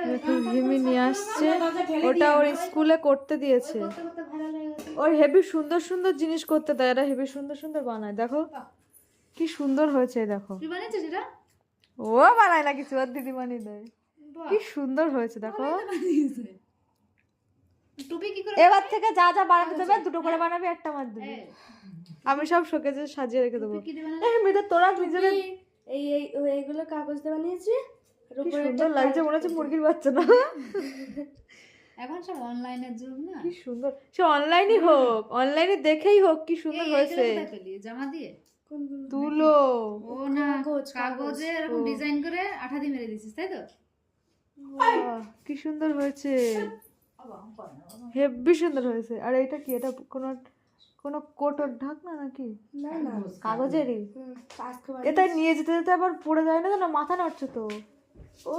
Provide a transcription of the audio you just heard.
দেখো হিমি নিয়ে আসছে, ওটা ওর স্কুলে করতে দিয়েছে। ওর হেভি সুন্দর সুন্দর জিনিস করতে দেয়, এরা হেভি সুন্দর সুন্দর বানায়। দেখো কি সুন্দর হয়েছে, দেখো। তুই বানিয়েছিস এটা? ও বানায় না কিছু, ওর দিদি বানিয়ে দেয়। কি সুন্দর হয়েছে দেখো। টুপি কি করে? এবার থেকে যা যা বানাতে দেবে দুটো করে বানাবি, একটা আমার দিবি। আমি সব শোকেজে সাজিয়ে রেখে দেবো। এই মেয়েটা তোরা নিজেদের এই এই এইগুলো কাগজ দিয়ে বানিয়েছি। কি সুন্দর লাগছে, মনে হচ্ছে মুরগির বাচ্চা না? এখন সব অনলাইনের যুগ না। কি সুন্দর, সে অনলাইনই হোক, অনলাইনে দেখেই হোক, কি সুন্দর হয়েছে। জামা দিয়ে তুলো ও না, কাগজে এরকম ডিজাইন করে আঠা দিয়ে মেরে দিছিস, তাই তো? বাহ, কি সুন্দর হয়েছে, হেভি সুন্দর হয়েছে। আর এটা কি, এটা কোনো কোনো কোটোর ঢাকনা নাকি? না না কাগজেরই। আজকে এটা নিয়ে যেতে যেতে আবার পড়ে যায় না, না মাথা নড়ছে তো। ও